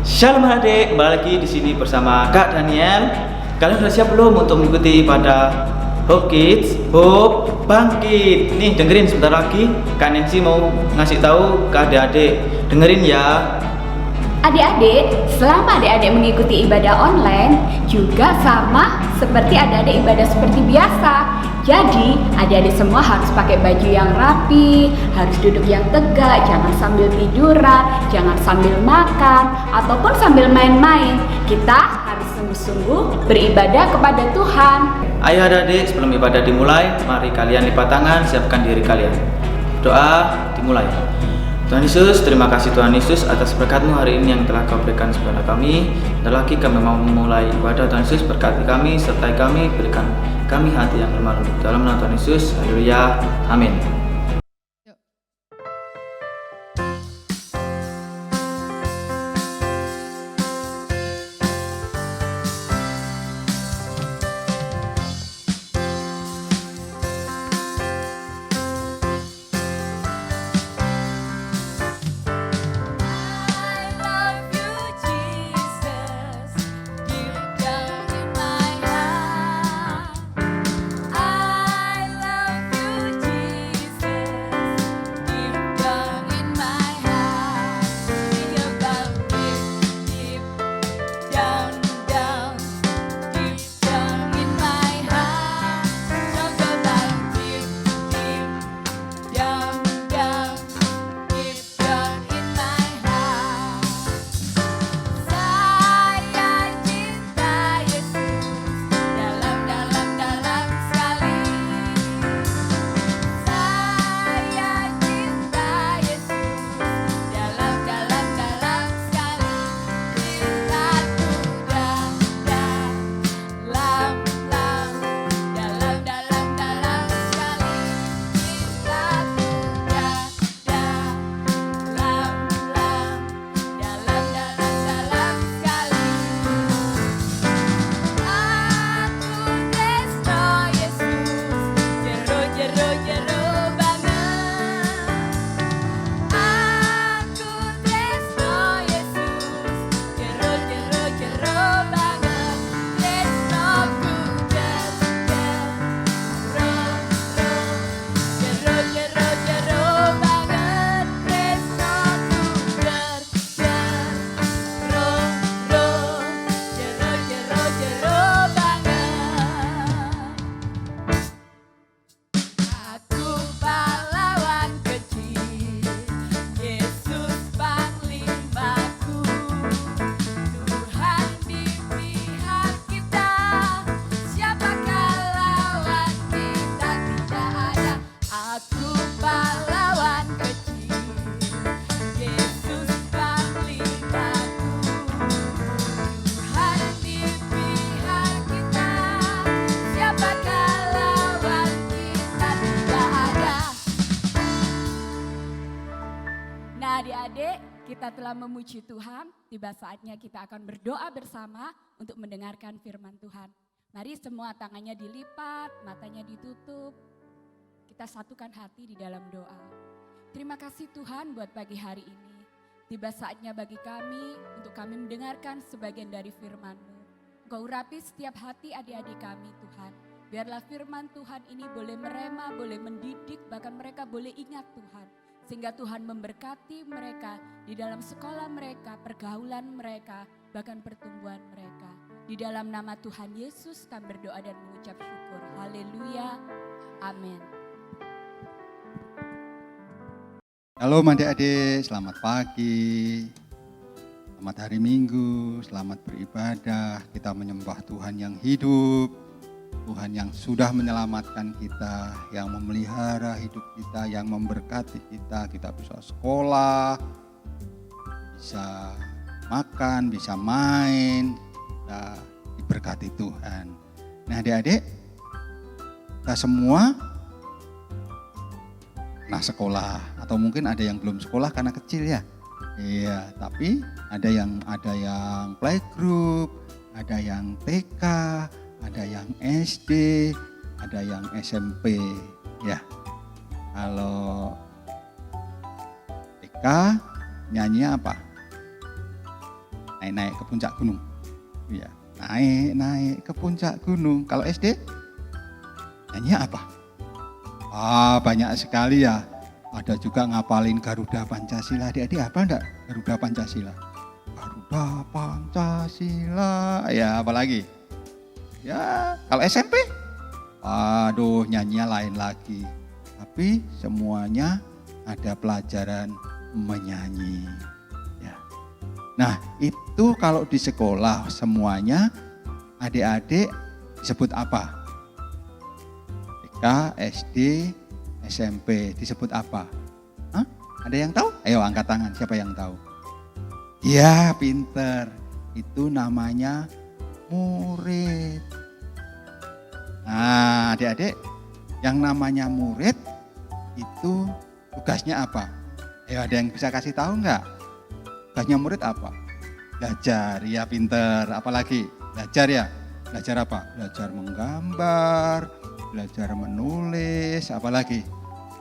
Shalom adik, kembali lagi di sini bersama Kak Daniel. Kalian sudah siap belum untuk mengikuti ibadah Hope Kids, Hope Bangkit? Nih dengerin sebentar lagi, Kak Nancy mau ngasih tahu ke adik-adik. Dengerin ya. Adik-adik, selama adik-adik mengikuti ibadah online juga sama seperti adik-adik ibadah seperti biasa. Jadi, adik-adik semua harus pakai baju yang rapi, harus duduk yang tegak, jangan sambil tiduran, jangan sambil makan, ataupun sambil main-main. Kita harus sungguh-sungguh beribadah kepada Tuhan. Ayo adik-adik, sebelum ibadah dimulai, mari kalian lipat tangan, siapkan diri kalian. Doa dimulai. Tuhan Yesus, terima kasih Tuhan Yesus atas berkat-Mu hari ini yang telah Kau berikan kepada kami. Dan lagi kami mau memulai ibadah Tuhan Yesus, berkati kami, sertai kami, berikan kami hati yang lemah lembut. Dalam nama Tuhan Yesus, haleluya, amin. Adik-adik, kita telah memuji Tuhan, tiba saatnya kita akan berdoa bersama untuk mendengarkan firman Tuhan. Mari semua tangannya dilipat, matanya ditutup. Kita satukan hati di dalam doa. Terima kasih Tuhan buat pagi hari ini. Tiba saatnya bagi kami untuk kami mendengarkan sebagian dari firman-Mu. Engkau urapi setiap hati adik-adik kami Tuhan. Biarlah firman Tuhan ini boleh merema, boleh mendidik, bahkan mereka boleh ingat Tuhan. Sehingga Tuhan memberkati mereka di dalam sekolah mereka, pergaulan mereka, bahkan pertumbuhan mereka. Di dalam nama Tuhan Yesus kami berdoa dan mengucap syukur. Haleluya. Amin. Halo adik-adik, selamat pagi, selamat hari Minggu, selamat beribadah. Kita menyembah Tuhan yang hidup, Tuhan yang sudah menyelamatkan kita, yang memelihara hidup kita, yang memberkati kita. Kita bisa sekolah, bisa makan, bisa main, kita diberkati Tuhan. Nah adik-adik, kita semua pernah sekolah, atau mungkin ada yang belum sekolah karena kecil ya. Iya, tapi ada yang playgroup, ada yang TK, ada yang SD, ada yang SMP, ya. Kalau TK nyanyi apa? naik-naik ke puncak gunung. Ya, naik-naik ke puncak gunung. Kalau SD nyanyi apa? Banyak sekali ya. Ada juga ngapalin Garuda Pancasila. Adik-adik apa enggak Garuda Pancasila? Garuda Pancasila. Ya, apalagi? Ya, kalau SMP? Aduh, nyanyinya lain lagi. Tapi semuanya ada pelajaran menyanyi. Ya. Nah, itu kalau di sekolah semuanya adik-adik disebut apa? TK, SD, SMP disebut apa? Hah? Ada yang tahu? Ayo angkat tangan, siapa yang tahu? Ya, pinter. Itu namanya murid. Nah, adik-adik, yang namanya murid itu tugasnya apa? Ayo, ada yang bisa kasih tahu enggak? Tugasnya murid apa? Belajar, ya pinter. Apalagi? Belajar ya? Belajar apa? Belajar menggambar, belajar menulis, apalagi?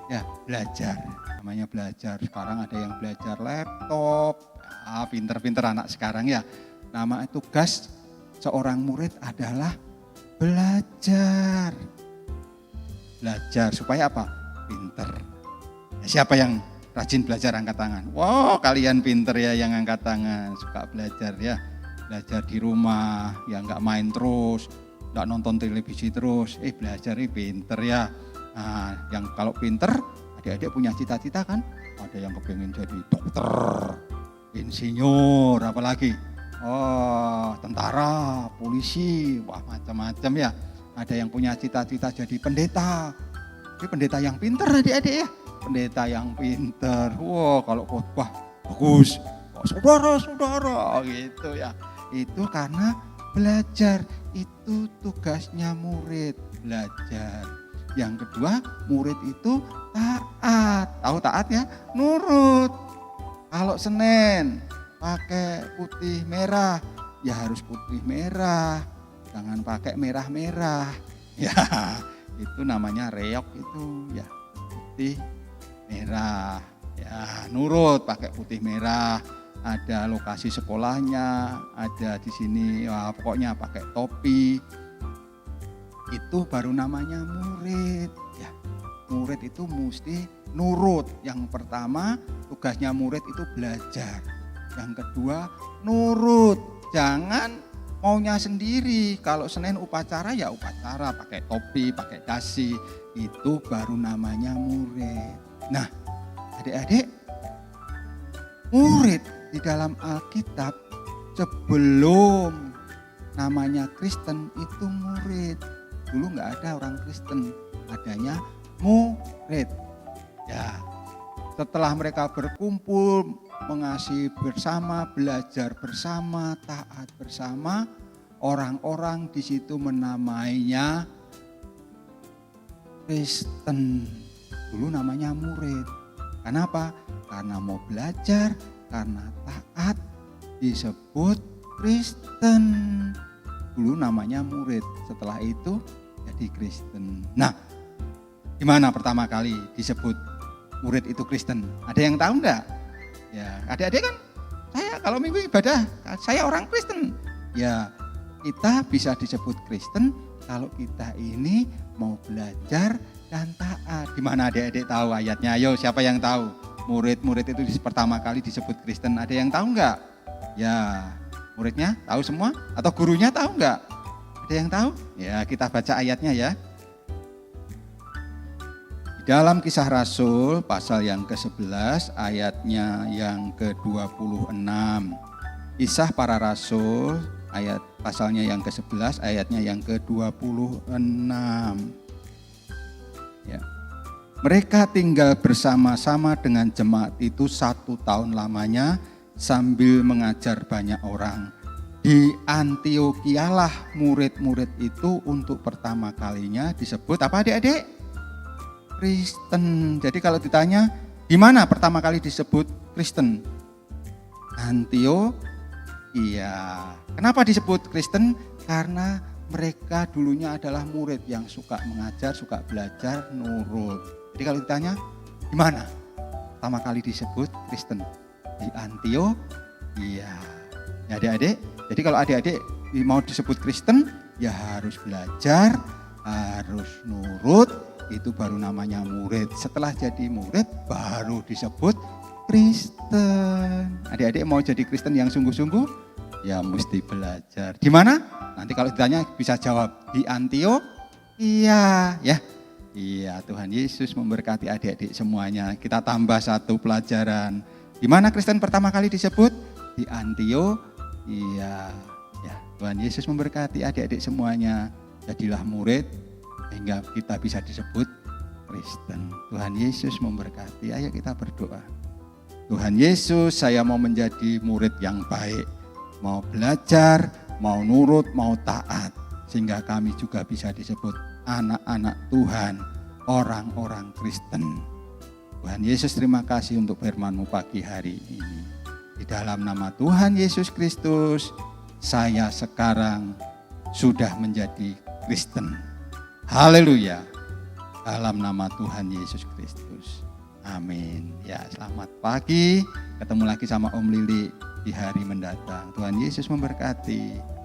Ya, belajar. Namanya belajar. Sekarang ada yang belajar laptop. Pinter-pinter anak sekarang ya. Nama tugas seorang murid adalah belajar. Belajar supaya apa? Pinter. Ya, siapa yang rajin belajar angkat tangan? Wow, kalian pinter ya yang angkat tangan. Suka belajar ya. Belajar di rumah, ya nggak main terus, nggak nonton televisi terus. Belajar pinter ya. Nah, yang kalau pinter, adik-adik punya cita-cita kan? Ada yang kepengen jadi dokter, insinyur, apalagi? Tentara, polisi, wah macam-macam ya. Ada yang punya cita-cita jadi pendeta. Tapi pendeta yang pinter adik-adik ya. Pendeta yang pinter. Wah, kalau khotbah bagus. Saudara-saudara gitu ya. Itu karena belajar. Itu tugasnya murid, belajar. Yang kedua, murid itu taat. Tahu taat ya? Nurut. Kalau Senin pakai putih merah, ya harus putih merah. Jangan pakai merah-merah. Ya, itu namanya reok itu ya. Putih merah. Ya, nurut pakai putih merah. Ada lokasi sekolahnya, ada di sini, pokoknya pakai topi. Itu baru namanya murid. Ya, murid itu mesti nurut. Yang pertama, tugasnya murid itu belajar. Yang kedua, nurut. Jangan maunya sendiri. Kalau Senin upacara ya upacara, pakai topi, pakai dasi. Itu baru namanya murid. Nah, adik-adik, murid di dalam Alkitab sebelum namanya Kristen itu murid. Dulu nggak ada orang Kristen, adanya murid. Ya, setelah mereka berkumpul, mengasihi bersama, belajar bersama, taat bersama, orang-orang di situ menamainya Kristen. Dulu namanya murid. Kenapa? Karena mau belajar, karena taat, disebut Kristen. Dulu namanya murid, setelah itu jadi Kristen. Nah, gimana pertama kali disebut murid itu Kristen? Ada yang tahu enggak? Ya, adik-adik kan, saya kalau minggu ibadah, saya orang Kristen. Ya, kita bisa disebut Kristen kalau kita ini mau belajar dan taat. Gimana adik-adik tahu ayatnya? Ayo, siapa yang tahu? Murid-murid itu pertama kali disebut Kristen. Ada yang tahu enggak? Ya, muridnya tahu semua? Atau gurunya tahu enggak? Ada yang tahu? Ya, kita baca ayatnya ya. Dalam Kisah Rasul pasal yang ke-11 ayatnya yang ke-26. Kisah para Rasul ayat pasalnya yang ke-11 ayatnya yang ke-26. Ya. Mereka tinggal bersama-sama dengan jemaat itu 1 tahun lamanya sambil mengajar banyak orang. Di Antiokialah murid-murid itu untuk pertama kalinya disebut apa adik-adik? Kristen. Jadi kalau ditanya, di mana pertama kali disebut Kristen? Antiokia. Kenapa disebut Kristen? Karena mereka dulunya adalah murid yang suka mengajar, suka belajar, nurut. Jadi kalau ditanya, di mana pertama kali disebut Kristen? Di Antiokia. Ya adik-adik, jadi kalau adik-adik mau disebut Kristen, ya harus belajar, harus nurut, itu baru namanya murid. Setelah jadi murid, baru disebut Kristen. Adik-adik mau jadi Kristen yang sungguh-sungguh, ya mesti belajar. Di mana? Nanti kalau ditanya bisa jawab di Antiokhia, ya. Iya, Tuhan Yesus memberkati adik-adik semuanya. Kita tambah satu pelajaran. Di mana Kristen pertama kali disebut? Di Antiokhia. Ya, Tuhan Yesus memberkati adik-adik semuanya. Jadilah murid sehingga kita bisa disebut Kristen. Tuhan Yesus memberkati. Ayo kita berdoa. Tuhan Yesus, saya mau menjadi murid yang baik. Mau belajar, mau nurut, mau taat. Sehingga kami juga bisa disebut anak-anak Tuhan, orang-orang Kristen. Tuhan Yesus, terima kasih untuk firman-Mu pagi hari ini. Di dalam nama Tuhan Yesus Kristus, saya sekarang sudah menjadi Kristen. Haleluya. Dalam nama Tuhan Yesus Kristus. Amin. Ya, selamat pagi. Ketemu lagi sama Om Lili di hari mendatang. Tuhan Yesus memberkati.